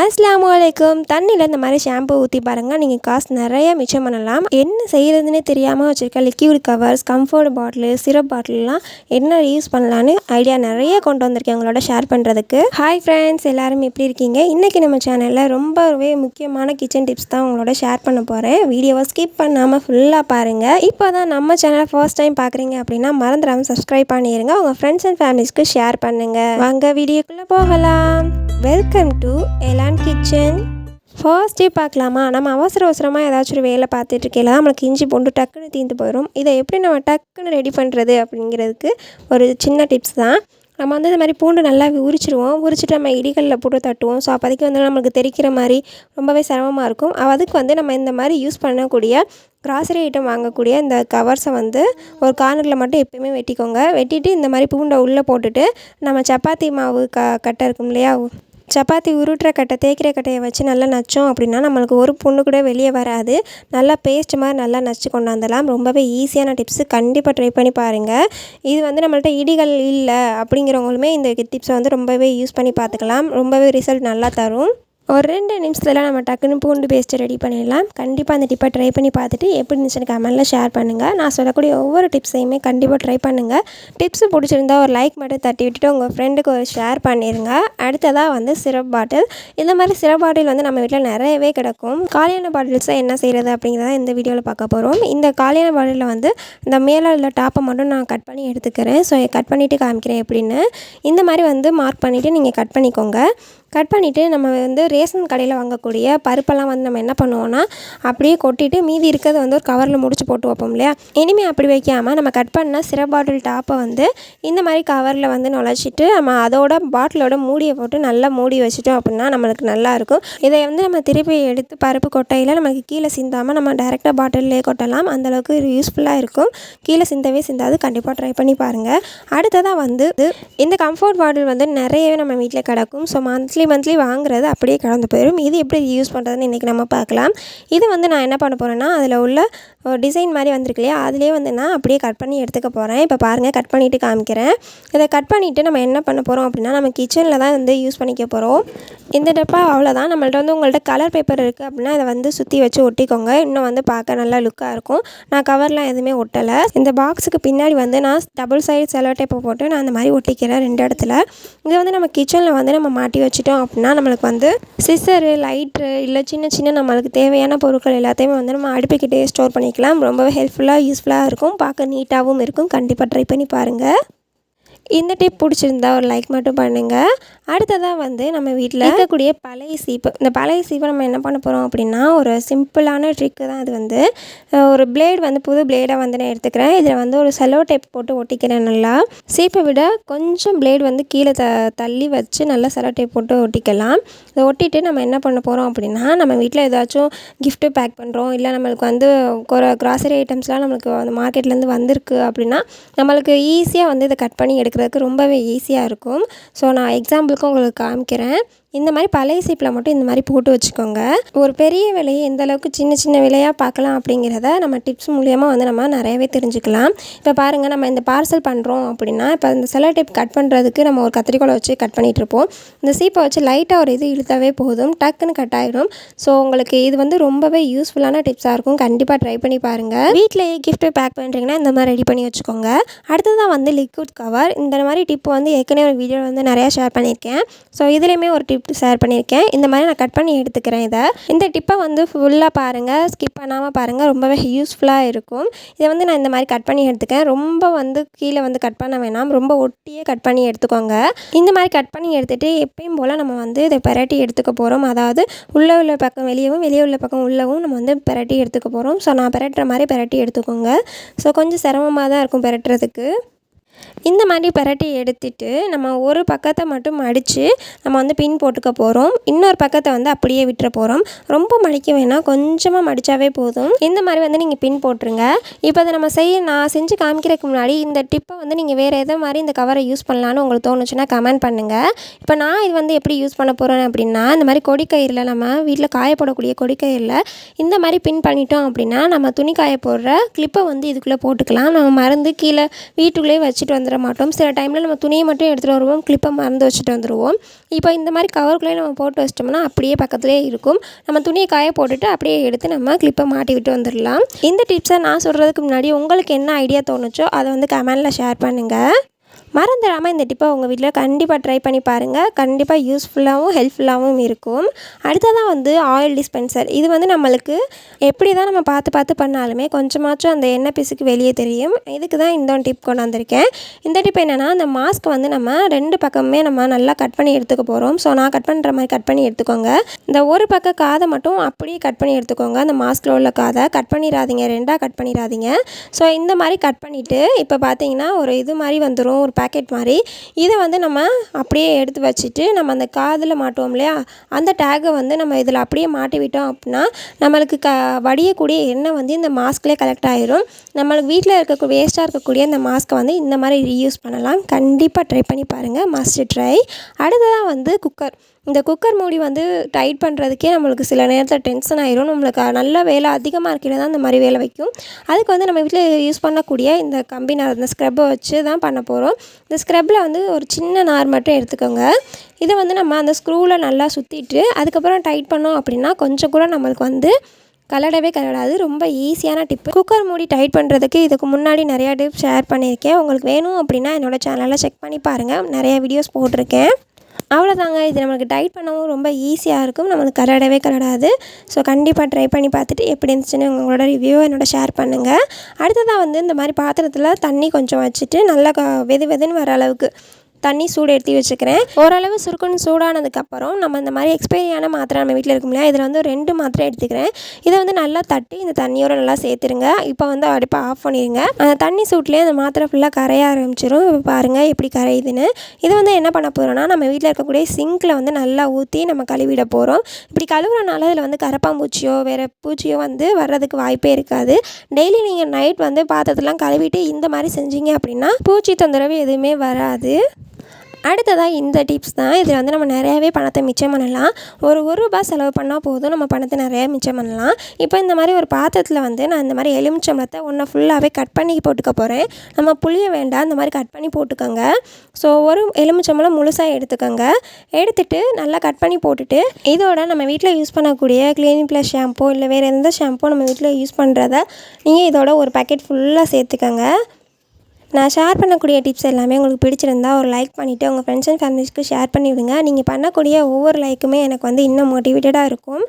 அஸ்ஸலாமு அலைக்கும். தண்ணியில் இந்த மாதிரி ஷாம்பு ஊற்றி பாருங்கள், நீங்கள் காசு நிறைய மிச்சம் பண்ணலாம். என்ன செய்கிறதுனே தெரியாமல் வச்சுருக்க liquid covers, comfort bottle, syrup பாட்டிலெலாம் என்ன யூஸ் பண்ணலான்னு ஐடியா நிறைய கொண்டு வந்திருக்கேன் உங்களோட ஷேர் பண்ணுறதுக்கு. ஹாய் ஃப்ரெண்ட்ஸ், எல்லோரும் எப்படி இருக்கீங்க? இன்றைக்கி நம்ம சேனலில் ரொம்பவே முக்கியமான கிச்சன் டிப்ஸ் தான் உங்களோட ஷேர் பண்ண போகிறேன். வீடியோவை ஸ்கிப் பண்ணாமல் ஃபுல்லாக பாருங்கள். இப்போ தான் நம்ம சேனலை ஃபர்ஸ்ட் டைம் பார்க்குறீங்க அப்படின்னா மறந்துடாமல் சப்ஸ்கிரைப் பண்ணிடுங்க. உங்கள் ஃப்ரெண்ட்ஸ் அண்ட் ஃபேமிலிஸ்க்கு ஷேர் பண்ணுங்கள். வாங்க வீடியோக்குள்ளே போகலாம். Welcome to Elan kitchen. First tip பார்க்கலாமா? நம்ம அவசரமாக ஏதாச்சும் ஒரு வேலை பார்த்துட்டு இருக்கையில நம்மளுக்கு இஞ்சி பூண்டு டக்குன்னு தீர்ந்து போயிடும். இதை எப்படி நம்ம டக்குன்னு ரெடி பண்ணுறது அப்படிங்கிறதுக்கு ஒரு சின்ன டிப்ஸ் தான். நம்ம இந்த மாதிரி பூண்டு நல்லா உரிச்சிட்டு நம்ம இடிகளில் போட்டு தட்டுவோம். ஸோ அப்போதைக்கு நம்மளுக்கு தெரிக்கிற மாதிரி ரொம்பவே சிரமமாக இருக்கும். அதுக்கு நம்ம இந்த மாதிரி யூஸ் பண்ணக்கூடிய கிராசரி ஐட்டம் வாங்கக்கூடிய இந்த கவர்ஸை ஒரு கார்னரில் மட்டும் எப்போயுமே வெட்டிக்கோங்க. வெட்டிட்டு இந்த மாதிரி பூண்டை உள்ளே போட்டுட்டு நம்ம சப்பாத்தி மாவு கட்டை இருக்கும் இல்லையா, சப்பாத்தி உருட்டுற கட்டை, தேய்க்கிற கட்டையை வச்சு நல்லா நச்சோம் அப்படின்னா நம்மளுக்கு ஒரு புண்ணு கூட வெளியே வராது. நல்லா பேஸ்ட் மாதிரி நல்லா நச்சு கொண்டாந்துடலாம். ரொம்பவே ஈஸியான டிப்ஸு, கண்டிப்பாக ட்ரை பண்ணி பாருங்கள். இது நம்மள்ட்ட இடிகள் இல்லை அப்படிங்கிறவங்களுமே இந்த டிப்ஸை ரொம்பவே யூஸ் பண்ணி பார்த்துக்கலாம். ரொம்பவே ரிசல்ட் நல்லா தரும். ஒரு 2 நிமிஷத்தில் நம்ம டக்குன்னு பூண்டு பேஸ்ட்டு ரெடி பண்ணிடலாம். கண்டிப்பாக அந்த டிப்பை ட்ரை பண்ணி பார்த்துட்டு எப்படி இருந்துச்சுன்னு கமெண்ட்டில் ஷேர் பண்ணுங்கள். நான் சொல்லக்கூடிய ஒவ்வொரு டிப்ஸையுமே கண்டிப்பாக ட்ரை பண்ணுங்கள். டிப்ஸு பிடிச்சிருந்தா ஒரு லைக் மட்டும் தட்டி விட்டுட்டு உங்கள் ஃப்ரெண்டுக்கு ஒரு ஷேர் பண்ணிடுங்க. அடுத்ததாக சிரப் பாட்டில். இந்த மாதிரி சிரப் பாட்டில் நம்ம வீட்டில் நிறையவே கிடக்கும். காலியான பாட்டில்ஸை என்ன செய்கிறது அப்படிங்கிறத இந்த வீடியோவில் பார்க்க போகிறோம். இந்த காலியான பாட்டிலில் இந்த மேலே உள்ள டாப்பை மட்டும் நான் கட் பண்ணி எடுத்துக்கிறேன். ஸோ கட் பண்ணிவிட்டு காமிக்கிறேன் எப்படின்னு. இந்த மாதிரி மார்க் பண்ணிவிட்டு நீங்கள் கட் பண்ணிக்கோங்க. கட் பண்ணிவிட்டு நம்ம ரேஷன் கடையில் வாங்கக்கூடிய பருப்பெல்லாம் நம்ம என்ன பண்ணுவோன்னா அப்படியே கொட்டிட்டு மீதி இருக்கிறத ஒரு கவரில் முடிச்சு போட்டு வைப்போம் இல்லையா. இனிமேல் அப்படி வைக்காமல் நம்ம கட் பண்ண சிரப் பாட்டில் டாப்பை இந்த மாதிரி கவரில் நுழைச்சிட்டு நம்ம அதோட பாட்டிலோட மூடியை போட்டு நல்லா மூடி வச்சுட்டோம் அப்படின்னா நம்மளுக்கு நல்லாயிருக்கும். இதை நம்ம திருப்பி எடுத்து பருப்பு கொட்டையில் நமக்கு கீழே சிந்தாமல் நம்ம டைரெக்டாக பாட்டிலே கொட்டலாம். அந்தளவுக்கு யூஸ்ஃபுல்லாக இருக்கும். கீழே சிந்தவே சிந்தாது. கண்டிப்பாக ட்ரை பண்ணி பாருங்கள். அடுத்ததாக இந்த கம்ஃபர்ட் பாட்டில் நிறையவே நம்ம வீட்டில் கிடக்கும். ஸோ மந்த்லி வாங்குறது அப்படியே கலந்து போயிடும். இது எப்படி யூஸ் பண்ணுறதுன்னு இன்றைக்கி நம்ம பார்க்கலாம். இது நான் என்ன பண்ண போகிறேன்னா அதில் உள்ள டிசைன் மாதிரி வந்திருக்கு இல்லையா, அதிலே நான் அப்படியே கட் பண்ணி எடுத்துக்க போகிறேன். இப்போ பாருங்கள், கட் பண்ணிவிட்டு காமிக்கிறேன். இதை கட் பண்ணிவிட்டு நம்ம என்ன பண்ண போகிறோம் அப்படின்னா நம்ம கிச்சனில் தான் யூஸ் பண்ணிக்க போகிறோம். இந்த டப்பா அவ்வளோதான். நம்மள்ட்ட உங்கள்கிட்ட கலர் பேப்பர் இருக்குது அப்படின்னா இதை சுற்றி வச்சு ஒட்டிக்கோங்க. இன்னும் பார்க்க நல்லா லுக்காக இருக்கும். நான் கவர்லாம் எதுவுமே ஒட்டலை. இந்த பாக்ஸுக்கு பின்னாடி நான் டபுள் சைடு செலோ டேப்பை போட்டு நான் அந்த மாதிரி ஒட்டிக்கிறேன் 2 இடத்துல. இதை நம்ம கிச்சனில் நம்ம மாட்டி வச்சுட்டோம் அப்படின்னா நம்மளுக்கு சிசரு, லைட்ரு இல்லை சின்ன நம்மளுக்கு தேவையான பொருட்கள் எல்லாத்தையுமே நம்ம அடுப்பிக்கிட்டே ஸ்டோர் பண்ணிக்கலாம். ரொம்பவே ஹெல்ப்ஃபுல்லாக யூஸ்ஃபுல்லாக இருக்கும். பார்க்க நீட்டாகவும் இருக்கும். கண்டிப்பாக ட்ரை பண்ணி பாருங்கள். இந்த டிப் பிடிச்சிருந்தா ஒரு லைக் மட்டும் பண்ணுங்கள். அடுத்ததாக நம்ம வீட்டில் இருக்கக்கூடிய பழைய சீப்பு. இந்த பழைய சீப்பை நம்ம என்ன பண்ண போகிறோம் அப்படின்னா ஒரு சிம்பிளான ட்ரிக்கு தான். அது ஒரு பிளேடு புது பிளேடாக நான் எடுத்துக்கிறேன். இதில் ஒரு செலோ டேப் போட்டு ஒட்டிக்கிறேன். நல்லா சீப்பை விட கொஞ்சம் பிளேடு கீழே தள்ளி வச்சு நல்லா செலோ டேப் போட்டு ஒட்டிக்கலாம். இதை ஒட்டிட்டு நம்ம என்ன பண்ண போகிறோம் அப்படின்னா நம்ம வீட்டில் ஏதாச்சும் கிஃப்ட்டு பேக் பண்ணுறோம், இல்லை நம்மளுக்கு ஒரு கிராசரி ஐட்டம்ஸ்லாம் நம்மளுக்கு மார்க்கெட்லேருந்து வந்திருக்கு அப்படின்னா நம்மளுக்கு ஈஸியாக இதை கட் பண்ணி எடுக்கிறதுக்கு ரொம்பவே ஈஸியாக இருக்கும். ஸோ நான் எக்ஸாம்பிளுக்கு உங்களுக்கு காமிக்கிறேன். இந்த மாதிரி பழைய சீப்பில் மட்டும் இந்த மாதிரி போட்டு வச்சுக்கோங்க. ஒரு பெரிய விலையை எந்த அளவுக்கு சின்ன விலையாக பார்க்கலாம் அப்படிங்கிறத நம்ம டிப்ஸ் மூலியமாக நம்ம நிறையவே தெரிஞ்சுக்கலாம். இப்போ பாருங்கள், நம்ம இந்த பார்சல் பண்ணுறோம் அப்படின்னா இப்போ இந்த செலோ டேப் கட் பண்ணுறதுக்கு நம்ம ஒரு கத்திரிக்கோலை வச்சு கட் பண்ணிகிட்டு இருப்போம். இந்த சீப்பை வச்சு லைட்டாக ஒரு இது இழுத்தாவே போதும், டக்குன்னு கட் ஆகிடும். ஸோ உங்களுக்கு இது ரொம்பவே யூஸ்ஃபுல்லான டிப்ஸாக இருக்கும். கண்டிப்பாக ட்ரை பண்ணி பாருங்கள். வீட்டிலேயே கிஃப்ட்டு பேக் பண்ணுறீங்கன்னா இந்த மாதிரி ரெடி பண்ணி வச்சுக்கோங்க. அடுத்ததான் லிக்விட் கவர். இந்த மாதிரி டிப் ஏற்கனவே ஒரு வீடியோ நிறையா ஷேர் பண்ணியிருக்கேன். ஸோ இதுலேயுமே ஒரு டிப் ஷேர் பண்ணியிருக்கேன். இந்த மாதிரி நான் கட் பண்ணி எடுத்துக்கிறேன். இந்த டிப்பை ஃபுல்லாக பாருங்கள், ஸ்கிப் பண்ணாமல் பாருங்கள். ரொம்பவே யூஸ்ஃபுல்லாக இருக்கும். இதை நான் இந்த மாதிரி கட் பண்ணி எடுத்துக்கிறேன். ரொம்ப கீழே கட் பண்ண வேணாம், ரொம்ப ஒட்டியே கட் பண்ணி எடுத்துக்கோங்க. இந்த மாதிரி கட் பண்ணி எடுத்துகிட்டு எப்பயும் போல் நம்ம இதை பிரட்டி எடுத்துக்க போகிறோம். அதாவது உள்ளே உள்ள பக்கம் வெளியவும், வெளியே உள்ள பக்கம் உள்ளவும் நம்ம பிரட்டி எடுத்துக்க போகிறோம். ஸோ நான் பிரட்டுற மாதிரி பிரட்டி எடுத்துக்கோங்க. ஸோ கொஞ்சம் சிரமமாக தான் இருக்கும் பிரட்டுறதுக்கு. இந்த மாதிரி பிரட்டி எடுத்துட்டு நம்ம ஒரு பக்கத்தை மட்டும் மடித்து நம்ம பின் போட்டுக்க போகிறோம். இன்னொரு பக்கத்தை அப்படியே விட்டுற போகிறோம். ரொம்ப மடிக்க வேணாம், கொஞ்சமாக மடித்தாவே போதும். இந்த மாதிரி நீங்கள் பின் போட்டுருங்க. இப்போ அதை நான் செஞ்சு காமிக்கிறதுக்கு முன்னாடி இந்த டிப்பை நீங்கள் வேறு எதை மாதிரி இந்த கவரை யூஸ் பண்ணலான்னு உங்களுக்கு தோணுச்சுன்னா கமெண்ட் பண்ணுங்கள். இப்போ நான் இது எப்படி யூஸ் பண்ண போகிறேன் அப்படின்னா இந்த மாதிரி கொடிக்கயிறில் நம்ம வீட்டில் காயப்படக்கூடிய கொடிக்கயிறில் இந்த மாதிரி பின் பண்ணிட்டோம் அப்படின்னா நம்ம துணி காய போடுற கிளிப்பை இதுக்குள்ளே போட்டுக்கலாம். நம்ம மறந்து கீழே வீட்டுக்குள்ளேயே வச்சுட்டு எடுத்துகிட்டு வந்துட மாட்டோம். சில டைமில் நம்ம துணியை மட்டும் எடுத்துகிட்டு வருவோம், கிளிப்பை மறந்து வச்சுட்டு வந்துடுவோம். இப்போ இந்த மாதிரி கவருக்குள்ளேயே நம்ம போட்டு வச்சிட்டோம்னா அப்படியே பக்கத்துலேயே இருக்கும். நம்ம துணியை காய போட்டுட்டு அப்படியே எடுத்து நம்ம கிளிப்பை மாட்டி விட்டு வந்துடலாம். இந்த டிப்ஸை நான் சொல்கிறதுக்கு முன்னாடி உங்களுக்கு என்ன ஐடியா தோணுச்சோ அதை வந்து கமெண்டில் ஷேர் பண்ணுங்கள். மறந்துடாமல் இந்த டிப்பை உங்கள் வீட்டில் கண்டிப்பாக ட்ரை பண்ணி பாருங்கள். கண்டிப்பாக யூஸ்ஃபுல்லாகவும் ஹெல்ப்ஃபுல்லாகவும் இருக்கும். அடுத்ததான் வந்து ஆயில் டிஸ்பென்சர். இது வந்து நம்மளுக்கு எப்படி தான் நம்ம பார்த்து பண்ணாலுமே கொஞ்சமாச்சும் அந்த எண்ணெய் பிசுக்கு வெளியே தெரியும். இதுக்கு தான் இந்த டிப் கொண்டு வந்திருக்கேன். இந்த டிப் என்னென்னா, இந்த மாஸ்க் வந்து நம்ம 2 பக்கமுமே நம்ம நல்லா கட் பண்ணி எடுத்துக்க போகிறோம். ஸோ நான் கட் பண்ணுற மாதிரி கட் பண்ணி எடுத்துக்கோங்க. இந்த ஒரு பக்கம் காதை மட்டும் அப்படியே கட் பண்ணி எடுத்துக்கோங்க. அந்த மாஸ்கில் உள்ள காதை கட் பண்ணிடாதீங்க, 2ஆக கட் பண்ணிடாதீங்க. ஸோ இந்த மாதிரி கட் பண்ணிவிட்டு இப்போ பார்த்தீங்கன்னா ஒரு இது மாதிரி வந்துடும், ஒரு பேக்கெட் மாதிரி. இதை வந்து நம்ம அப்படியே எடுத்து வச்சுட்டு நம்ம அந்த காதில் மாட்டுவோம் இல்லையா, அந்த டேகை வந்து நம்ம இதில் அப்படியே மாட்டி விட்டோம் அப்படின்னா நம்மளுக்கு வடியக்கூடிய எண்ணெய் வந்து இந்த மாஸ்க்லேயே கலெக்ட் ஆகிரும். நம்மளுக்கு வீட்டில் வேஸ்ட்டாக இருக்கக்கூடிய இந்த மாஸ்க்கை வந்து இந்த மாதிரி ரீயூஸ் பண்ணலாம். கண்டிப்பாக ட்ரை பண்ணி பாருங்கள், மஸ்ட் ட்ரை. அடுத்ததாக வந்து குக்கர். இந்த குக்கர் மூடி வந்து டைட் பண்ணுறதுக்கே நம்மளுக்கு சில நேரத்தில் டென்ஷன் ஆயிரும். நம்மளுக்கு நல்ல வேலை அதிகமாக இருக்கையில் தான் இந்த மாதிரி வேலை வைக்கும். அதுக்கு வந்து நம்ம வீட்டில் யூஸ் பண்ணக்கூடிய இந்த கம்பி நார், இந்த ஸ்க்ரப்பை வச்சு தான் பண்ண போகிறோம். இந்த ஸ்க்ரப்பில் வந்து ஒரு சின்ன நார் மட்டும் எடுத்துக்கோங்க. இதை வந்து நம்ம அந்த ஸ்க்ரூவில் நல்லா சுற்றிட்டு அதுக்கப்புறம் டைட் பண்ணோம் அப்படின்னா கொஞ்சம் கூட நம்மளுக்கு வந்து கலடாது. ரொம்ப ஈஸியான டிப்பு. குக்கர் மூடி டைட் பண்ணுறதுக்கு இதுக்கு முன்னாடி நிறையா டிப்ஸ் ஷேர் பண்ணியிருக்கேன். உங்களுக்கு வேணும் அப்படின்னா என்னோடய சேனலில் செக் பண்ணி பாருங்கள், நிறையா வீடியோஸ் போட்டிருக்கேன். அவ்வளோதாங்க. இது நம்மளுக்கு டைட் பண்ணவும் ரொம்ப ஈஸியாக இருக்கும், நம்மளுக்கு கலடாது. ஸோ கண்டிப்பாக ட்ரை பண்ணி பார்த்துட்டு எப்படி இருந்துச்சுன்னு உங்களோட ரிவ்யூவை என்னோட ஷேர் பண்ணுங்கள். அடுத்ததாக வந்து இந்த மாதிரி பாத்திரத்தில் தண்ணி கொஞ்சம் வச்சுட்டு நல்லா வெதுன்னு வர அளவுக்கு தண்ணி சூடு எடுத்து வச்சுக்கிறேன். ஓரளவு சுருக்குன்னு சூடானதுக்கப்புறம் நம்ம இந்த மாதிரி எக்ஸ்பைரியான மாத்திரை நம்ம வீட்டில் இருக்கும் இல்லையா, இதில் வந்து 2 மாத்திரை எடுத்துக்கிறேன். இதை வந்து நல்லா தட்டி இந்த தண்ணியோடு நல்லா சேர்த்துருங்க. இப்போ வந்து அடுப்பை ஆஃப் பண்ணிடுங்க. அந்த தண்ணி சூட்லேயே அந்த மாத்திரை ஃபுல்லாக கரைய ஆரம்பிச்சிடும். இப்போ பாருங்கள் எப்படி கரையுதுன்னு. இதை வந்து என்ன பண்ண போகிறோன்னா, நம்ம வீட்டில் இருக்கக்கூடிய சிங்கில் வந்து நல்லா ஊற்றி நம்ம கழுவிட போகிறோம். இப்படி கழுவுறனால இதில் வந்து கரப்பாம்பூச்சியோ வேறு பூச்சியோ வந்து வர்றதுக்கு வாய்ப்பே இருக்காது. டெய்லி நீங்கள் நைட் வந்து பாத்திரத்தெல்லாம் கழுவிட்டு இந்த மாதிரி செஞ்சீங்க அப்படின்னா பூச்சி தொந்தரவு எதுவுமே வராது. அடுத்ததாக இந்த டிப்ஸ் தான். இதில் வந்து நம்ம நிறையாவே பணத்தை மிச்சம் பண்ணலாம். ஒரு ரூபாய் செலவு பண்ணால் போதும், நம்ம பணத்தை நிறையா மிச்சம் பண்ணலாம். இப்போ இந்த மாதிரி ஒரு பாத்திரத்தில் வந்து நான் இந்த மாதிரி எலுமிச்சம்பழத்தை ஒன்று ஃபுல்லாகவே கட் பண்ணி போட்டுக்க போகிறேன். நம்ம புளிய வேண்டாம், இந்த மாதிரி கட் பண்ணி போட்டுக்கோங்க. ஸோ ஒரு எலுமிச்சம்பழம் முழுசாக எடுத்துக்கோங்க. எடுத்துகிட்டு நல்லா கட் பண்ணி போட்டுட்டு இதோட நம்ம வீட்டில் யூஸ் பண்ணக்கூடிய கிளினிக் ப்ளஸ் ஷாம்போ இல்லை வேறு எந்த ஷாம்போ நம்ம வீட்டில் யூஸ் பண்ணுறத நீங்கள் இதோட ஒரு பேக்கெட் ஃபுல்லாக சேர்த்துக்கோங்க. நான் ஷேர் பண்ணக்கூடிய டிப்ஸ் எல்லாமே உங்களுக்கு பிடிச்சிருந்தா ஒரு லைக் பண்ணிவிட்டு உங்கள் ஃப்ரெண்ட்ஸ் அண்ட் ஃபேமிலிஸ்க்கு ஷேர் பண்ணிவிடுங்க. நீங்கள் பண்ணக்கூடிய ஒவ்வொரு லைக்குமே எனக்கு வந்து இன்னும் மோட்டிவேட்டடாக இருக்கும்.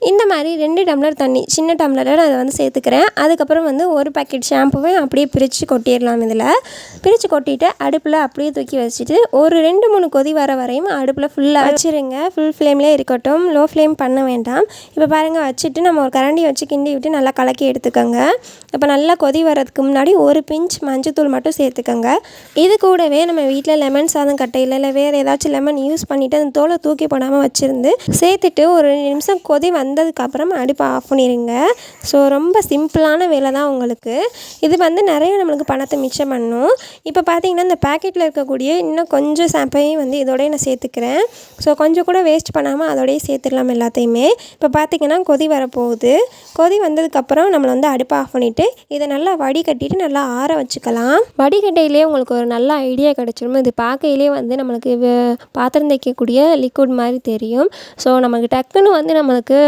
இந்த மாதிரி 2 டம்ளர் தண்ணி, சின்ன டம்ளரில் நான் அதை வந்து சேர்த்துக்கிறேன். அதுக்கப்புறம் வந்து ஒரு பேக்கெட் ஷாம்புவை அப்படியே பிரித்து கொட்டிடலாம். இதில் பிரித்து கொட்டிட்டு அடுப்பில் அப்படியே தூக்கி வச்சுட்டு ஒரு 2-3 கொதி வர வரையும் அடுப்பில் ஃபுல்லாக வச்சுருங்க. ஃபுல் ஃப்ளேம்லேயே இருக்கட்டும், லோ ஃப்ளேம் பண்ண வேண்டாம். இப்போ பாருங்கள், வச்சுட்டு நம்ம ஒரு கரண்டி வச்சு கிண்டி விட்டு நல்லா கலக்கி எடுத்துக்கோங்க. இப்போ நல்லா கொதி வர்றதுக்கு முன்னாடி ஒரு பிஞ்ச் மஞ்சத்தூள் மட்டும் சேர்த்துக்கோங்க. இது கூடவே நம்ம வீட்டில் லெமன் சாதம் கட்டையில் இல்லை வேறு ஏதாச்சும் லெமன் யூஸ் பண்ணிவிட்டு அந்த தோலை தூக்கி போடாமல் வச்சுருந்து சேர்த்துட்டு ஒரு 2 நிமிஷம் கொதி வந்ததுக்கப்புறம் அடுப்பை ஆஃப் பண்ணிடுங்க. ஸோ ரொம்ப சிம்பிளான வேலை தான் உங்களுக்கு. இது வந்து நிறைய நம்மளுக்கு பணத்தை மிச்சம் பண்ணணும். இப்போ பார்த்தீங்கன்னா இந்த பேக்கெட்டில் இருக்கக்கூடிய இன்னும் கொஞ்சம் ஷாம்பையும் வந்து இதோடய நான் சேர்த்துக்கிறேன். ஸோ கொஞ்சம் கூட வேஸ்ட் பண்ணாமல் அதோடய சேர்த்துடலாம் எல்லாத்தையுமே. இப்போ பார்த்திங்கன்னா கொதி வரப்போகுது. கொதி வந்ததுக்கப்புறம் நம்மளை வந்து அடுப்பை ஆஃப் பண்ணிவிட்டு இதை நல்லா வடிகட்டிட்டு நல்லா ஆற வச்சுக்கலாம். வடிகட்டையிலே உங்களுக்கு ஒரு நல்ல ஐடியா கிடச்சிரும். இது பார்க்கையிலே வந்து நம்மளுக்கு பாத்திரம் தைக்கக்கூடிய லிக்விட் மாதிரி தெரியும். ஸோ நமக்கு டக்குன்னு வந்து நம்மளுக்கு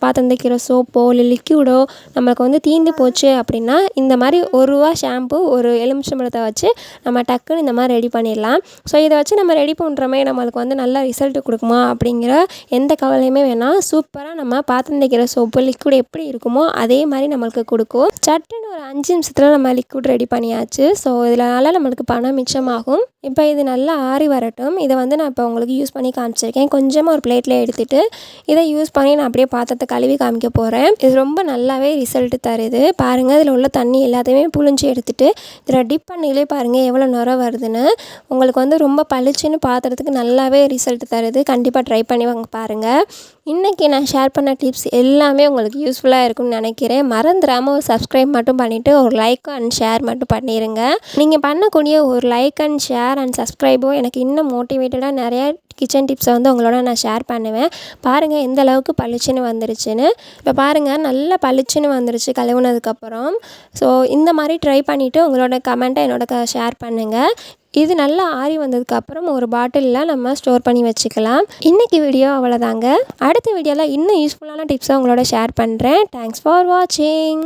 பாத்திரம் தைக்கிற சோப்போ இல்லை லிக்விடோ நம்மளுக்கு வந்து தீந்து போச்சு அப்படின்னா இந்த மாதிரி ரூபா ஷாம்பு ஒரு எலுமிச்சம்பழத்தை வச்சு நம்ம டக்குன்னு இந்த மாதிரி ரெடி பண்ணிடலாம். ஸோ இதை வச்சு நம்ம ரெடி பண்ணுறோமே நம்மளுக்கு வந்து நல்ல ரிசல்ட் கொடுக்குமா அப்படிங்கிற எந்த கவலையுமே வேணாம். சூப்பராக நம்ம பாத்திரம் தைக்கிற சோப்பு லிக்விட் எப்படி இருக்குமோ அதே மாதிரி நம்மளுக்கு கொடுக்கும். சட்டுன்னு ஒரு 5 நிமிஷத்தில் நம்ம லிக்விட் ரெடி பண்ணியாச்சு. ஸோ இதனால நம்மளுக்கு பணம் மிச்சமாகும். இப்போ இது நல்லா ஆறி வரட்டும். இதை வந்து நான் இப்போ உங்களுக்கு யூஸ் பண்ணி காமிச்சிருக்கேன். கொஞ்சமாக ஒரு பிளேட்டில் எடுத்துகிட்டு இதை யூஸ் பண்ணி நான் அப்படியே பாத்திரத்தை கழுவி காமிக்க போகிறேன். இது ரொம்ப நல்லாவே ரிசல்ட் தருது. பாருங்கள், இதில் உள்ள தண்ணி எல்லாத்தையுமே புழிஞ்சு எடுத்துகிட்டு இதில் டிப் பண்ணிலே பாருங்கள் எவ்வளோ நுர வருதுன்னு. உங்களுக்கு வந்து ரொம்ப பளிச்சுன்னு பாத்திரத்துக்கு நல்லாவே ரிசல்ட் தருது. கண்டிப்பாக ட்ரை பண்ணி வாங்க பாருங்கள். இன்றைக்கி நான் ஷேர் பண்ண டிப்ஸ் எல்லாமே உங்களுக்கு யூஸ்ஃபுல்லாக இருக்கும்னு நினைக்கிறேன். மறந்துடாமல் சப்ஸ்கிரைப் மட்டும் பண்ணிவிட்டு ஒரு லைக் அண்ட் ஷேர் மட்டும் பண்ணிடுங்க. நீங்கள் பண்ணக்கூடிய ஒரு லைக் அண்ட் ஷேர் அண்ட் சப்ஸ்கிரைபும் எனக்கு இன்னும் மோட்டிவேட்டடாக நிறையா கிச்சன் டிப்ஸை வந்து உங்களோட நான் ஷேர் பண்ணுவேன். பாருங்கள் எந்த அளவுக்கு பளிச்சுன்னு வந்துருச்சுன்னு. இப்போ பாருங்கள் நல்லா பளிச்சுன்னு வந்துருச்சு கழுவுனதுக்கப்புறம். ஸோ இந்த மாதிரி ட்ரை பண்ணிவிட்டு உங்களோட கமெண்ட்டை என்னோட ஷேர் பண்ணுங்கள். இது நல்லா ஆறி வந்ததுக்கப்புறம் ஒரு பாட்டிலில் நம்ம ஸ்டோர் பண்ணி வச்சுக்கலாம். இன்றைக்கி வீடியோ அவ்வளோதாங்க. அடுத்த வீடியோவில் இன்னும் யூஸ்ஃபுல்லான டிப்ஸை உங்களோட ஷேர் பண்ணுறேன். தேங்க்ஸ் ஃபார் வாட்சிங்.